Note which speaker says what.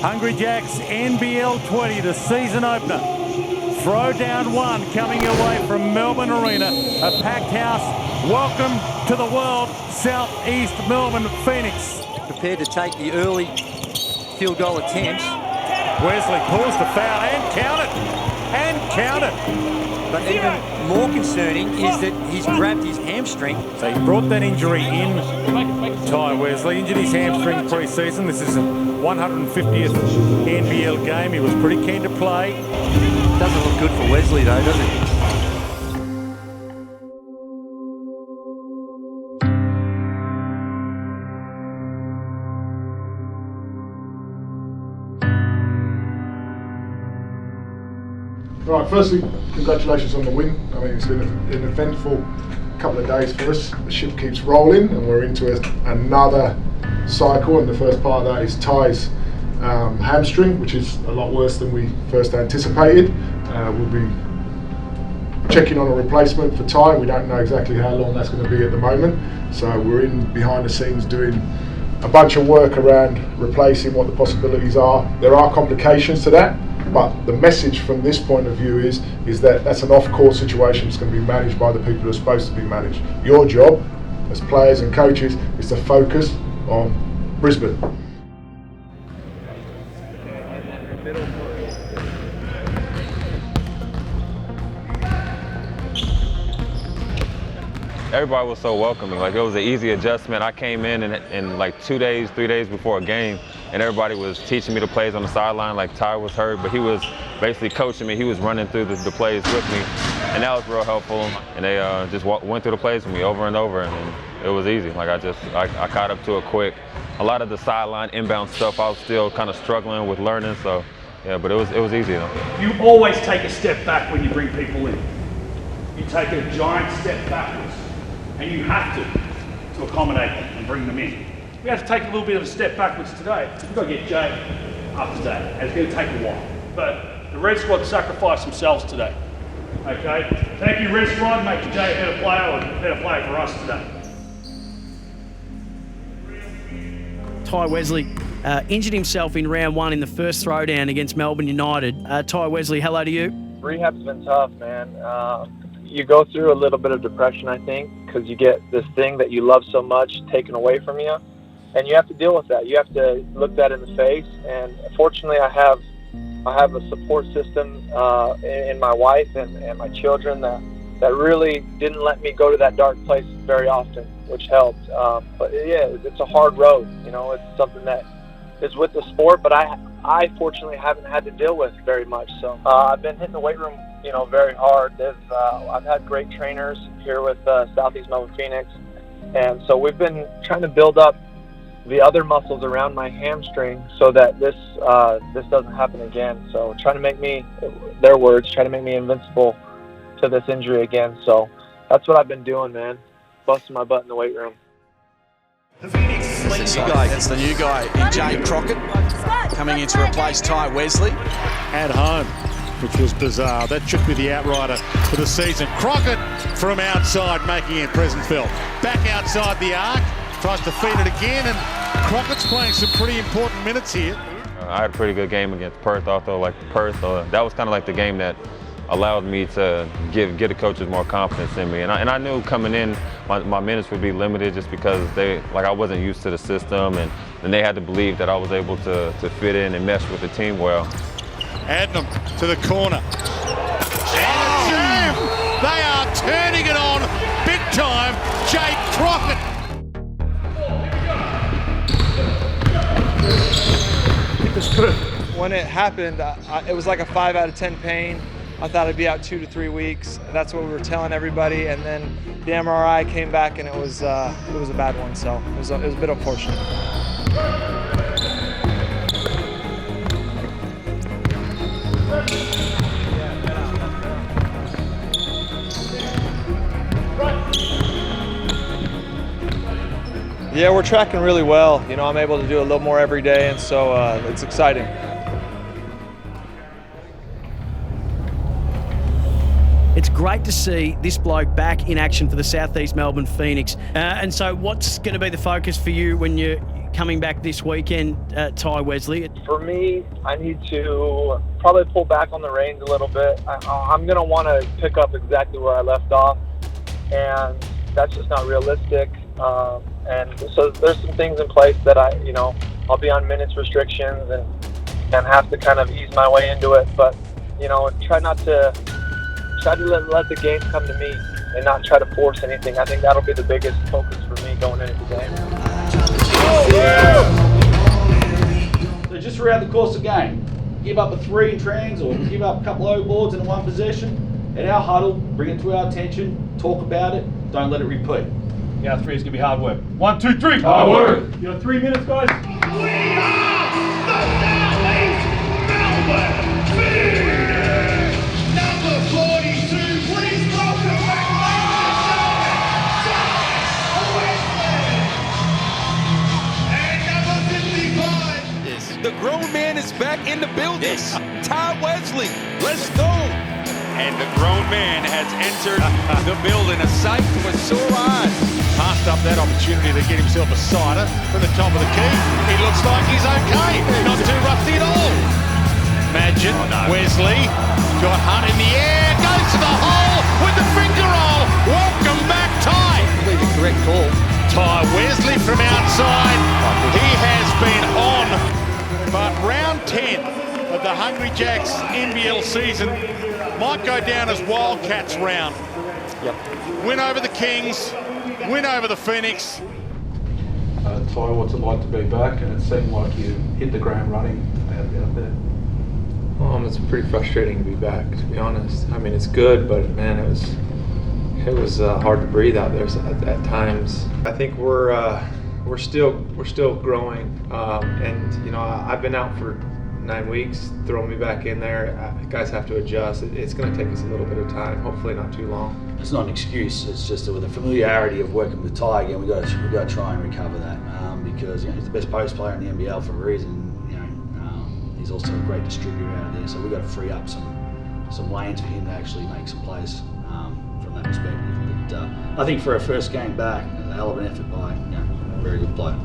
Speaker 1: Hungry Jacks NBL 20, the season opener. Throwdown 1 coming your way from Melbourne Arena. A packed house. Welcome to the world, Southeast Melbourne Phoenix.
Speaker 2: Prepared to take the early field goal attempts.
Speaker 1: Wesley pulls the foul and count it.
Speaker 2: But even more concerning is that he's grabbed his hamstring.
Speaker 1: So he brought that injury in. Ty Wesley injured his hamstring pre-season. This is a 150th NBL game. He was pretty keen to play.
Speaker 2: Doesn't look good for Wesley though, does it?
Speaker 3: Right, firstly, congratulations on the win. I mean, it's been an eventful couple of days for us. The ship keeps rolling and we're into another cycle, and the first part of that is Ty's hamstring, which is a lot worse than we first anticipated. We'll be checking on a replacement for Ty. We don't know exactly how long that's going to be at the moment, so we're in behind the scenes doing a bunch of work around replacing what the possibilities are. There are complications to that, but the message from this point of view is that that's an off-court situation that's going to be managed by the people who are supposed to be managed. Your job as players and coaches is to focus on Brisbane.
Speaker 4: Everybody was so welcoming. Like, it was an easy adjustment. I came in like 2 days, 3 days before a game, and everybody was teaching me the plays on the sideline. Like, Ty was hurt, but he was basically coaching me. He was running through the plays with me, and that was real helpful. And they just went through the plays with me over and over, and it was easy. Like, I caught up to it quick. A lot of the sideline inbound stuff I was still kind of struggling with learning, so yeah, but it was easy though.
Speaker 5: You always take a step back when you bring people in. You take a giant step backwards, and you have to accommodate them and bring them in. We have to take a little bit of a step backwards today. We've got to get Jay up to date, and it's going to take a while. But the Red Squad sacrificed themselves today. Okay? Thank you, Red Squad. Make Jay a better player, or a better player for us today.
Speaker 6: Ty Wesley injured himself in round 1 in the first throwdown against Melbourne United. Ty Wesley, hello to you.
Speaker 7: Rehab's been tough, man. You go through a little bit of depression, I think, because you get this thing that you love so much taken away from you, and you have to deal with that. You have to look that in the face, and fortunately I have a support system in my wife and my children that really didn't let me go to that dark place very often, which helped. But yeah, it's a hard road. You know, it's something that is with the sport, but I fortunately haven't had to deal with very much. So I've been hitting the weight room, you know, very hard. I've had great trainers here with Southeast Melbourne Phoenix, and so we've been trying to build up the other muscles around my hamstring so that this doesn't happen again. So trying to make me, their words, trying to make me invincible to this injury again. So that's what I've been doing, man. Busting my butt in the weight room.
Speaker 8: That's the new guy in Jay Crockett coming in to replace Ty Wesley.
Speaker 1: At home, which was bizarre. That should be the outrider for the season. Crockett from outside making it Pleasantville. Back outside the arc, tries to feed it again, and Crockett's playing some pretty important minutes here.
Speaker 4: I had a pretty good game against Perth, although like Perth, that was kind of like the game that allowed me to give the coaches more confidence in me. And I knew coming in, my minutes would be limited just because I wasn't used to the system, and they had to believe that I was able to fit in and mesh with the team well.
Speaker 1: Adnam to the corner. And a jam! They are turning it on big time. Jay Crockett.
Speaker 9: When it happened, it was like a 5 out of 10 pain. I thought I'd be out 2 to 3 weeks. That's what we were telling everybody. And then the MRI came back, and it was a bad one. So it was a bit unfortunate. Yeah, we're tracking really well. You know, I'm able to do a little more every day, and so it's exciting.
Speaker 6: It's great to see this bloke back in action for the Southeast Melbourne Phoenix. And so what's going to be the focus for you when you coming back this weekend, Ty Wesley?
Speaker 7: For me, I need to probably pull back on the reins a little bit. I'm going to want to pick up exactly where I left off, and that's just not realistic. And so there's some things in place that I'll be on minutes restrictions and have to kind of ease my way into it. But, try to let the game come to me and not try to force anything. I think that'll be the biggest focus for me going into the game.
Speaker 5: So just throughout the course of the game, give up a 3 in trans or give up a couple of boards in one possession. At our huddle, bring it to our attention, talk about it, don't let it repeat. Our 3 is going to be hard work. 1, 2, 3. Hard work. You have 3 minutes, guys.
Speaker 10: We are the Southeast Melbourne Phoenix. Number 42, please welcome back, Ty Wesley. And number 55.
Speaker 8: Yes. The grown man is back in the building. Yes. Ty Wesley, let's go. And the grown man has entered the building, a sight to a sore eyes.
Speaker 1: Passed up that opportunity to get himself a cider from the top of the key. He looks like he's okay. Not too rusty at all. Imagine Wesley got Hunt in the air, goes to the hole with the finger roll. Welcome back, Ty.
Speaker 2: The correct call.
Speaker 1: Ty Wesley from outside. He has been on. But round 10 of the Hungry Jacks NBL season might go down as Wildcats round.
Speaker 2: Yep.
Speaker 1: Win over the Kings, win over the Phoenix.
Speaker 11: Ty, what's it like to be back? And it seemed like you hit the ground running out there.
Speaker 12: It's pretty frustrating to be back, to be honest. I mean, it's good, but man, it was hard to breathe out there at times. I think we're still growing, and I've been out for 9 weeks. Throw me back in there. Guys have to adjust. It's going to take us a little bit of time. Hopefully, not too long.
Speaker 13: It's not an excuse. It's just that with the familiarity of working with Ty again, we got to try and recover that because he's the best post player in the NBL for a reason. He's also a great distributor out there, so we've got to free up some lanes for him to actually make some plays from that perspective. But I think for our first game back, a hell of an effort by a very good player.